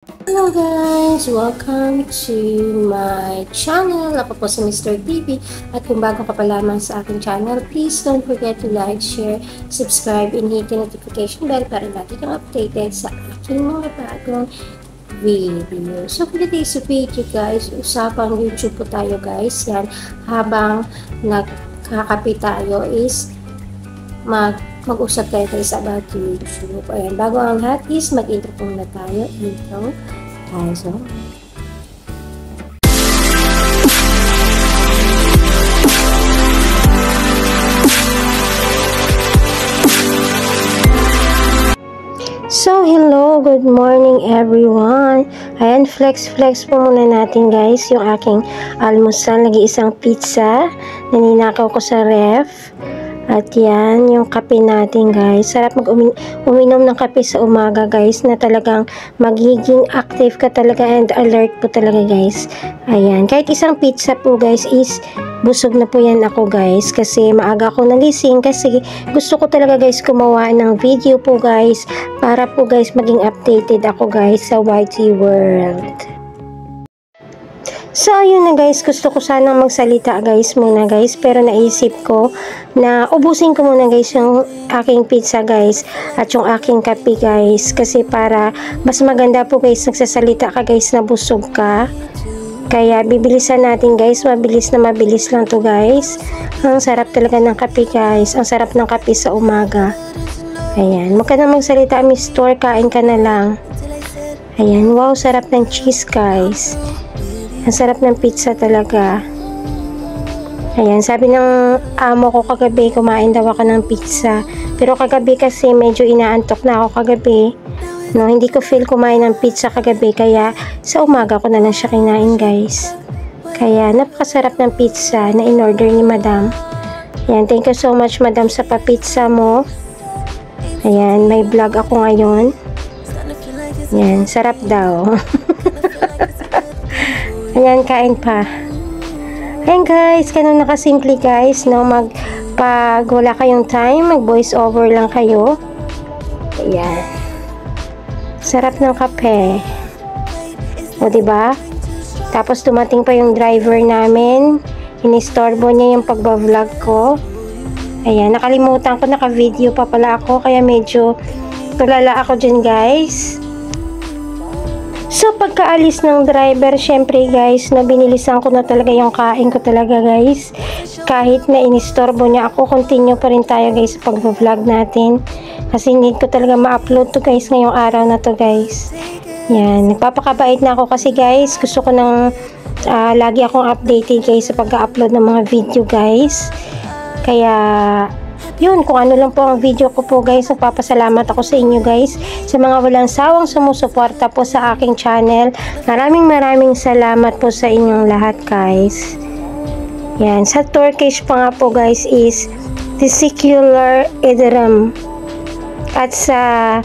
Hello guys! Welcome to my channel. Ako po si Mr. TV. At kung bago ka pa lamang sa aking channel, please don't forget to like, share, subscribe, and hit the notification bell para lagi kang updated sa aking mga bagong video. So for today's video guys, usapang YouTube po tayo guys. Yan, habang nagkakape tayo is mag-usap tayo guys about YouTube. Ayan, bago ang lahat is mag-intro po muna tayo. Intro tayo. So, hello, good morning everyone. Ayan, flex po muna natin guys yung aking almusal. Nag-iisang pizza na ninakaw ko sa ref. At yan, yung kape natin guys. Sarap uminom ng kape sa umaga guys, na talagang magiging active ka talaga and alert po talaga guys. Ayan, kahit isang pizza po guys is busog na po yan ako guys. Kasi maaga ako nagising kasi gusto ko talaga guys gumawa ng video po guys. Para po guys maging updated ako guys sa YT World. So, ayun na guys, gusto ko sanang magsalita guys muna guys, pero naisip ko na ubusin ko muna guys yung aking pizza guys at yung aking kape guys, kasi para mas maganda po guys nagsasalita ka guys na busog ka. Kaya bibilisan natin guys, mabilis lang to guys. Ang sarap talaga ng kape guys, ang sarap ng kape sa umaga. Ayan, huwag ka na magsalita Mr. Kain ka na lang. Ayan, wow, sarap ng cheese guys. Ang sarap ng pizza talaga. Ayan, sabi ng amo ko kagabi, kumain daw ako ng pizza. Pero kagabi kasi medyo inaantok na ako kagabi. No, hindi ko feel kumain ng pizza kagabi, kaya sa umaga ko na lang siya kinain guys. Kaya napakasarap ng pizza na in-order ni Madam. Ayan, thank you so much Madam sa pa-pizza mo. Ayan, may vlog ako ngayon. Ayan, sarap daw. Ayan, kain pa. Ayan guys, ganun nakasimple guys, no? Pag wala kayong time, mag voice over lang kayo. Ayan. Sarap ng kape. O, diba? Tapos dumating pa yung driver namin. Inistorbo niya yung pagbablog ko. Ayan, nakalimutan ko, naka-video pa pala ako, kaya medyo tulala ako dyan guys. So, pagkaalis ng driver, syempre guys, no, binilisan ko na talaga yung kain ko talaga guys. Kahit na inistorbo niya ako, continue pa rin tayo guys sa pag-vlog natin. Kasi need ko talaga ma-upload to guys ngayong araw na to guys. Yan, nagpapakabait na ako kasi guys, gusto ko nang lagi akong updated guys sa pag-upload ng mga video guys. Kaya yun, kung ano lang po ang video ko po guys, nagpapasalamat ako sa inyo guys, sa mga walang sawang sumusuporta po sa aking channel. Maraming salamat po sa inyong lahat guys. Yan, sa Turkish pa nga po guys is Teşekkürler ederim. At sa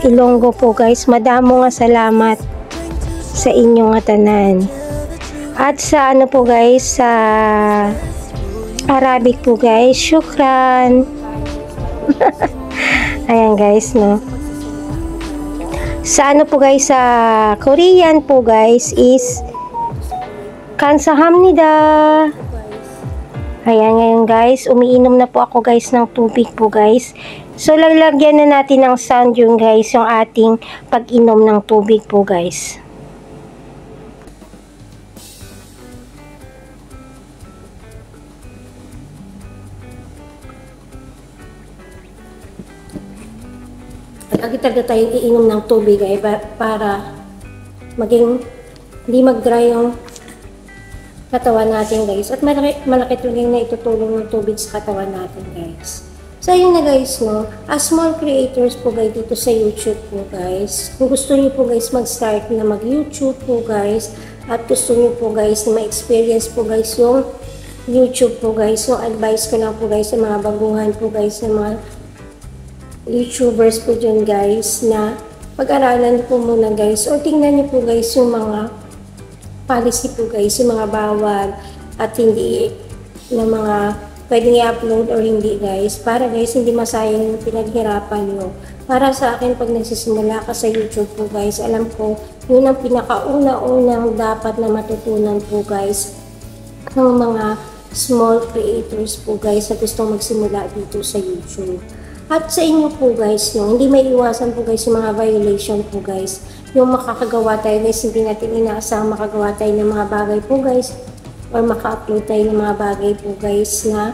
Ilonggo po guys, madamo nga salamat sa inyong tanan. At sa ano po guys, sa Arabic po guys, syukran. Ayan guys, no. Sa ano po guys, sa Korean po guys is kamsahamnida. Ayan, ngayon guys, umiinom na po ako guys ng tubig po guys. So, lalagyan na natin ng sound yung guys, yung ating pag-inom ng tubig po guys. Lagi talaga tayong iinom ng tubig ay para maging hindi mag-dry yung katawan natin guys. At malaki talagang na itutulong ng tubig sa katawan natin guys. So yun na guys, no, as small creators po guys dito sa YouTube po guys, kung gusto niyo po guys mag-start na mag-YouTube po guys, at gusto niyo po guys na ma-experience po guys yung YouTube po guys, yung advice ko lang po guys sa mga baguhan po guys, sa mga YouTubers po dyan guys, na pag-aralan po muna guys, o tingnan niyo po guys yung mga policy po guys, yung mga bawal at hindi na mga pwedeng i-upload or hindi guys. Para guys, hindi masayang yung pinaghirapan nyo. Para sa akin, pag nagsisimula ka sa YouTube po guys, alam ko, yun ang pinakauna-unang dapat na matutunan po guys ng mga small creators po guys na gustong magsimula dito sa YouTube. At sa inyo po guys, no, hindi may iwasan po guys yung mga violation po guys. Yung makakagawa tayo guys, hindi natin inaasahang makagawa tayo ng mga bagay po guys or maka-upload tayo ng mga bagay po guys na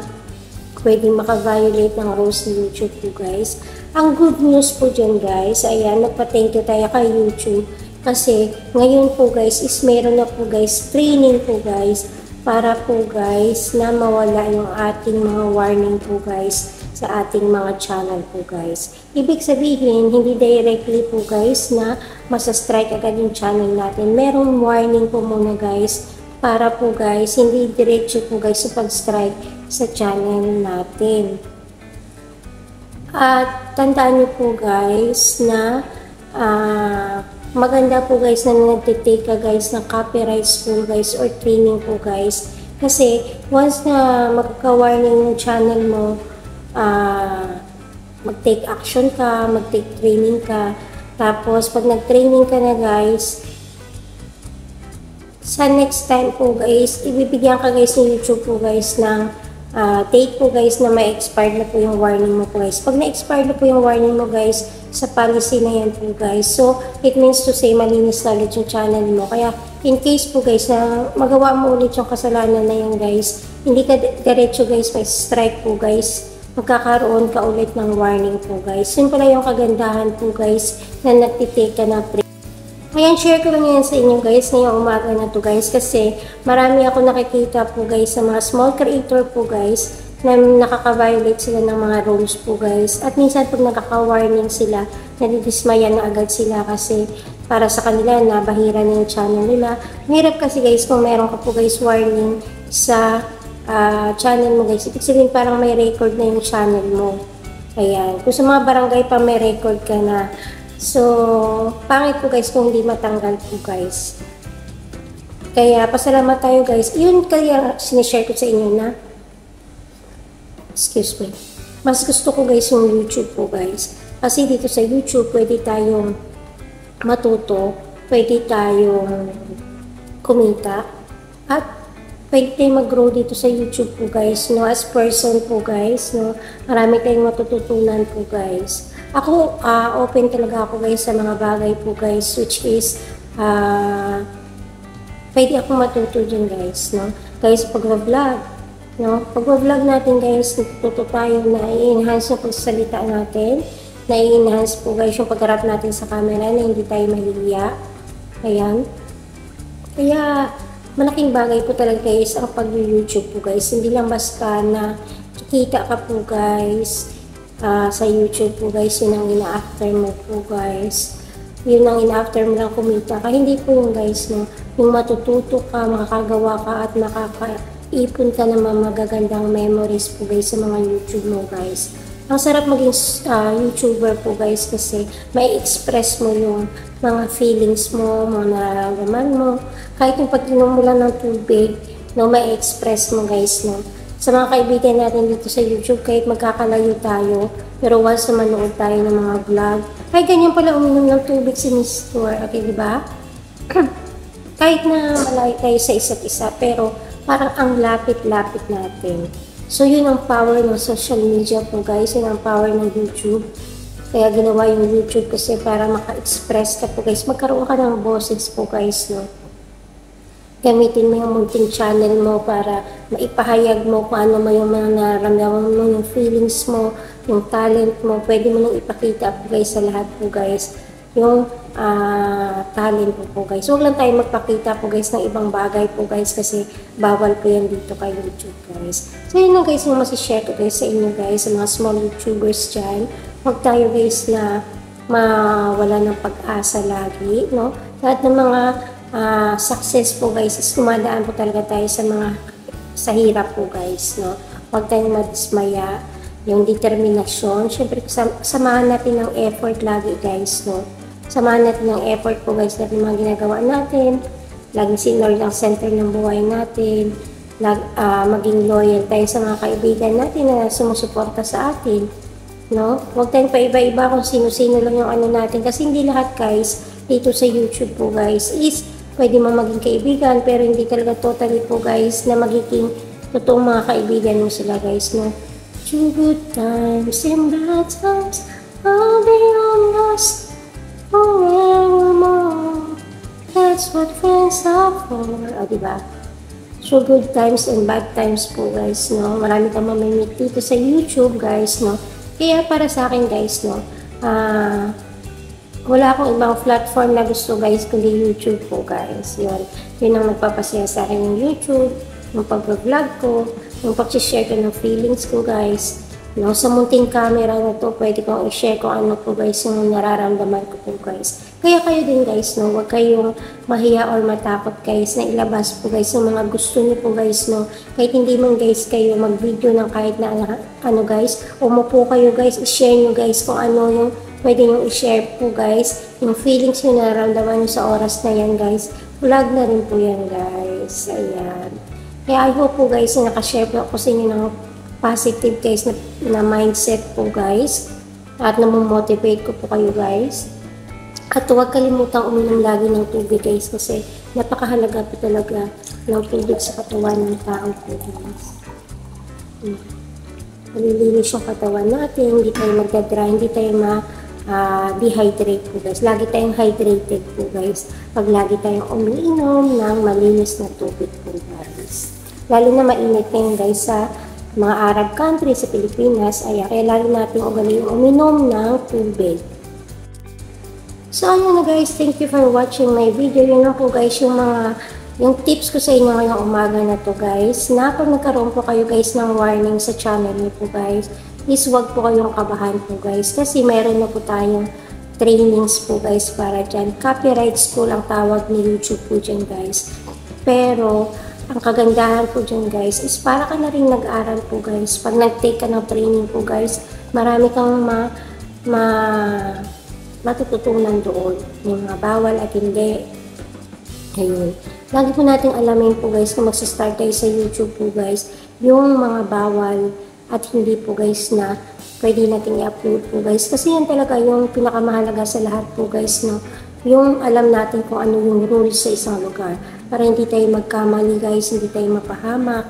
pwedeng maka-violate ng rules ng YouTube po guys. Ang good news po dyan guys, ayan, nagpa-thank you tayo kay YouTube kasi ngayon po guys is meron na po guys training po guys para po guys na mawala yung ating mga warning po guys sa ating mga channel po guys. Ibig sabihin, hindi directly po guys na masa-strike agad yung channel natin. Merong warning po muna guys para po guys, hindi diretso po guys sa pag-strike sa channel natin. At tandaan nyo po guys na maganda po guys na nagtitake ka guys ng copyrights po guys or training po guys. Kasi once na magka-warning yung channel mo, mag-take action ka, mag-take training ka. Tapos, pag nag-training ka na guys, sa next time po guys, ibibigyan ka guys ng YouTube po guys ng take po guys na may expired na po yung warning mo po guys. Pag na-expired na po yung warning mo guys, sa policy na yan po guys. So, it means to say malinis na ulit yung channel mo. Kaya, in case po guys na magawa mo ulit yung kasalanan na yan guys, hindi ka diretso guys may strike po guys. Magkakaroon ka ulit ng warning po guys. Yun pala yung kagandahan po guys na nagtitake ka na pre. Ayan, share ko lang yan sa inyo guys ngayong umaga na to guys kasi marami ako nakikita po guys sa mga small creator po guys na nakaka-violate sila ng mga rules po guys. At minsan pag nakaka-warning sila, nadidismaya na agad sila kasi para sa kanila nabahira na yung channel nila. Mahirap kasi guys kung meron ka po guys warning sa channel mo guys. Ibig sabihin parang may record na yung channel mo. Ayan. Kung sa mga barangay pa may record ka na. So, pangit po guys kung hindi matanggal po guys. Kaya, pasalamat tayo guys. Yun kaya sinishare ko sa inyo na excuse me. Mas gusto ko guys yung YouTube po guys. Kasi dito sa YouTube, pwede tayong matuto. Pwede tayong kumita. At pwede tayong mag-grow dito sa YouTube po guys. No? As person po guys. No? Marami tayong matututunan po guys. Ako, open talaga ako guys sa mga bagay po guys, which is, pwede ako matuto dyan guys, no? Guys, pag-vlog, no? Pag-vlog natin guys, natututo tayo na i-enhance yung pagsasalita natin, na i-enhance po guys yung pagharap natin sa camera na hindi tayo mahihiya. Ayan. Kaya, malaking bagay po talaga guys ang pag-YouTube po guys. Hindi lang basta na kikita ka po guys, sa YouTube po guys, yun ang ina-after mo po guys. Yun ang ina-after mo lang kumita. Kaya hindi po yung guys, no, yung matututo ka, makakagawa ka at makakaipon ka ng mga magagandang memories po guys sa mga YouTube mo guys. Ang sarap maging YouTuber po guys kasi may express mo yung mga feelings mo, mga nararamdaman mo. Kahit yung pag-inom mo lang ng tubig, no, may express mo guys, no. Sa mga kaibigan natin dito sa YouTube, kahit magkakalayo tayo, pero once na manood tayo ng mga vlog, ay ganyan pala uminom ng tubig si Miss Tour, okay, di ba? Kahit na malayo tayo sa isa't isa, pero parang ang lapit-lapit natin. So, yun ang power ng social media po guys, yun ang power ng YouTube. Kaya ginawa yung YouTube kasi para maka-express ka po guys, magkaroon ka ng boses po guys, no? Gamitin mo yung munting channel mo para maipahayag mo kung ano mo yung mga nararamdaman mo, yung feelings mo, yung talent mo. Pwede mo nang ipakita po guys sa lahat po guys yung talent po guys. Huwag lang tayo magpakita po guys ng ibang bagay po guys kasi bawal po yan dito kay YouTube guys. So yun lang guys yung masishare ko guys sa inyo guys, sa mga small YouTubers dyan. Huwag tayo guys na mawala ng pag-asa lagi, no? Lahat ng mga success po guys is dumadaan po talaga tayo sa hirap po guys, no? Huwag tayong madismaya, yung determinasyon, syempre samahan natin ng effort lagi guys, no? Samahan natin ng effort po guys natin mga ginagawa natin, laging si Lord ang center ng buhay natin, maging loyal tayo sa mga kaibigan natin na sumusuporta sa atin. No? Huwag tayong paiba-iba kung sino-sino lang yung ano natin. Kasi hindi lahat guys, dito sa YouTube po guys, is pwede mo maging kaibigan. Pero hindi talaga totally po guys na magiging totoong mga kaibigan mo sila guys. No? Through good times and bad times, I'll be honest forevermore. That's what friends are for. O, diba? So, good times and bad times po guys, no? Marami kang mamimit dito sa YouTube guys, no? Kaya para sa akin guys, no? Wala akong ibang platform na gusto guys, kundi YouTube po guys. Yun ang nagpapasaya sa akin yung YouTube, yung pag-vlog ko, yung pag-share ko ng feelings ko guys. No, sa munting camera na to, pwede kong i-share kung ano po guys yung nararamdaman ko po guys. Kaya kayo din guys, no, huwag kayong mahiya or matakot guys na ilabas po guys yung mga gusto niyo po guys, no. Kahit hindi man guys kayo mag-video ng kahit na ano guys, umupo kayo guys, i-share nyo guys kung ano yung pwede nyo i-share po guys. Yung feelings nyo nararamdaman nyo sa oras na yan guys. Vlog na rin po yan guys. Ayan. Kaya I hope po guys na nakashare po ako sa inyo ng positive guys na mindset po guys at namomotivate ko po kayo guys. At huwag kalimutang uminom lagi ng tubig guys kasi napakahalaga po talaga ng tubig sa katawan ng tao po guys. Malilinis yung katawan natin, hindi tayo magdadry, hindi tayo dehydrate po guys. Lagi tayong hydrated po guys pag lagi tayong umiinom ng malinis na tubig po guys. Lalo na mainit ngayon guys sa mga Arab countries sa Pilipinas, ay kaya lalo natin ugaliin uminom ng tubig. So ayun na guys, thank you for watching my video. Yun lang po guys yung tips ko sa inyo ngayong umaga na to guys. Na pag nagkaroon po kayo guys ng warning sa channel niyo po guys, is wag po kayong kabahan po guys. Kasi meron na po tayong trainings po guys para dyan. Copyright school ang tawag ni YouTube po dyan guys. Pero ang kagandahan po dyan guys is para ka na rin nag-aral po guys. Pag nag-take ka ng training po guys, marami kang matututunan doon. Yung mga bawal at hindi. Ayun. Lagi po natin alamin po guys kung magsa-start tayo sa YouTube po guys, yung mga bawal at hindi po guys na pwede natin i-upload po guys. Kasi yan talaga yung pinakamahalaga sa lahat po guys, no? Yung alam natin kung ano yung rules sa isang lugar. Para hindi tayo magkamali guys, hindi tayo mapahamak,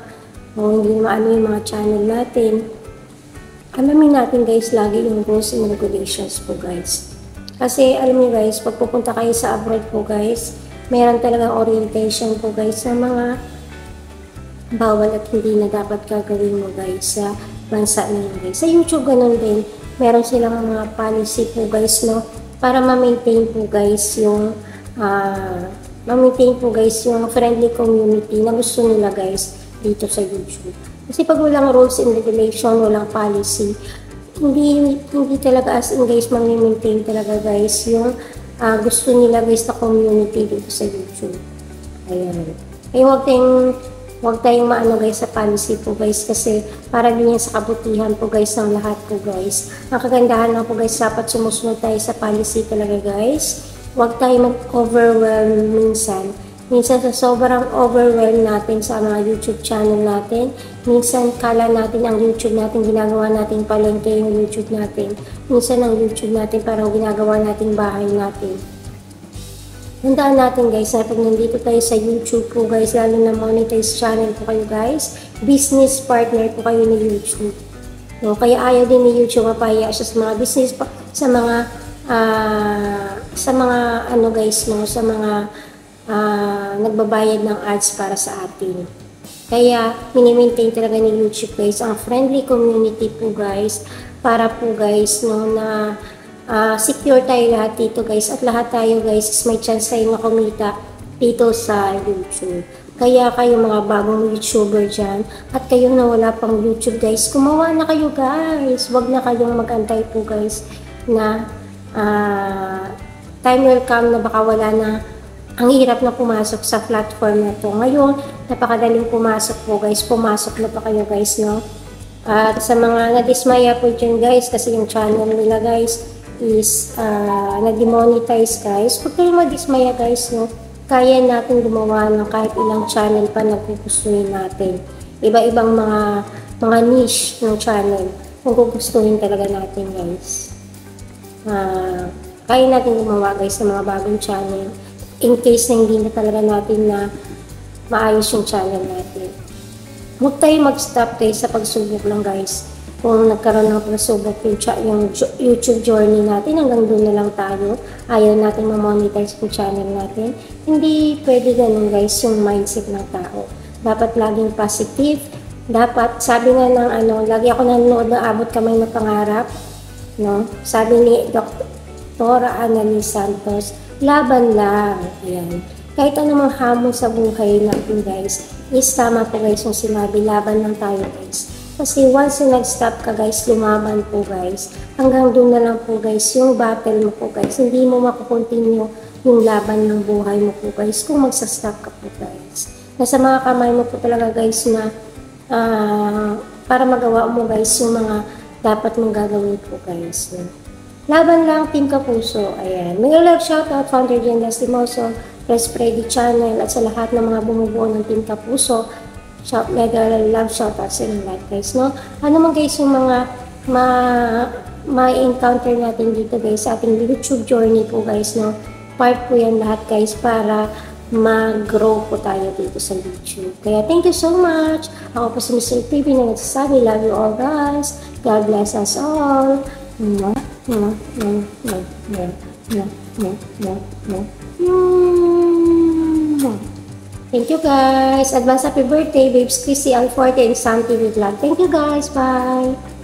o hindi maano yung mga channel natin. Alamin natin guys lagi yung rules and regulations po guys. Kasi alam niyo guys, pag pupunta kayo sa abroad po guys, meron talagang orientation po guys sa mga bawal at hindi na dapat gagawin mo guys sa bansa na yun guys. Sa YouTube ganun din, meron silang mga policy po guys, no, para ma-maintain po guys yung ma-maintain po guys yung friendly community na gusto nila guys dito sa YouTube. Kasi pag walang rules and regulation, walang policy, hindi talaga as in guys ma-maintain talaga guys yung gusto nila guys na community dito sa YouTube. Ayan. Kaya huwag tayong maano guys sa policy po guys kasi para din yan sa kabutihan po guys ng lahat po guys. Ang kagandahan lang po guys, dapat sumusunod tayo sa policy talaga guys. Huwag tayo mag-overwhelm minsan. Minsan sa sobrang overwhelm natin sa mga YouTube channel natin, minsan kala natin ang YouTube natin, ginagawa natin palengke yung YouTube natin. Minsan ang YouTube natin parang ginagawa natin bahay natin. Tandaan natin guys na pag nandito tayo sa YouTube po guys, lalo na monetize channel po kayo guys, business partner po kayo ni YouTube. No, kaya ayaw din ni YouTube mapaya siya sa mga business, sa mga ano guys, no, sa mga nagbabayad ng ads para sa atin. Kaya mini-maintain talaga ni YouTube guys ang friendly community po guys para po guys, no, na secure tayo lahat dito guys at lahat tayo guys is may chance tayo na kumita dito sa YouTube. Kaya kayo mga bagong YouTuber dyan at kayo na wala pang YouTube guys, kumawa na kayo guys. Huwag na kayong mag-antay po guys na time will come na baka wala na. Ang hirap na pumasok sa platform na to. Ngayon, napakadaling pumasok po guys. Pumasok na pa kayo guys, no? At sa mga nadismaya po dyan guys, kasi yung channel nila guys is na-demonetize guys. Huwag kayong madismaya guys, no? kaya natin gumawa ng kahit ilang channel pa na gugustuhin natin. Iba-ibang mga niche ng channel kung gugustuhin talaga natin, guys. Kaya natin gumawa, guys, ng mga bagong channel in case na hindi na talaga natin na maayos yung channel natin. Huwag tayo mag-stop tayo sa pagsubok lang, guys. Kung nagkaroon ng pagsubok yung YouTube journey natin, hanggang doon na lang tayo. Ayaw natin ma-monetize yung channel natin. Hindi pwede ganun, guys, yung mindset ng tao. Dapat laging positive. Dapat, sabi nga ng lagi ako nanonood ng Abot Kamay na Pangarap. No? Sabi ni Dr. Annalise Santos, laban lang. Ayan. Kahit anumang hamon sa buhay natin, guys, is tama po, guys, yung sinabi, laban lang tayo, guys. Kasi once na nag-stop ka, guys, lumaban po, guys, hanggang doon na lang po, guys, yung battle mo po, guys. Hindi mo makukontinue yung laban ng buhay mo po, guys, kung magsa-stop ka po, guys. Nasa mga kamay mo po talaga, guys, na para magawa mo, guys, yung mga dapat mong gagawin po, guys. Laban lang, Team Kapuso. Ayan. Mega love shoutout, Founder Jen Lastimoso, Press Freddy Channel, at sa lahat ng mga bumubuo ng Team Kapuso. Mega love shoutout sa inyo lahat, guys, no? Ano man, guys, yung mga ma-encounter natin dito, guys, sa ating YouTube journey po, guys, no? Part po yan lahat, guys, para mag-grow po tayo dito sa YouTube. Kaya thank you so much. Ako po si Mr. TV na nagsasabi, love you all, guys. God bless us all. Thank you, guys. Advance happy birthday, Babes Chrissy Alforte and Santi Vlog. Thank you, guys. Bye.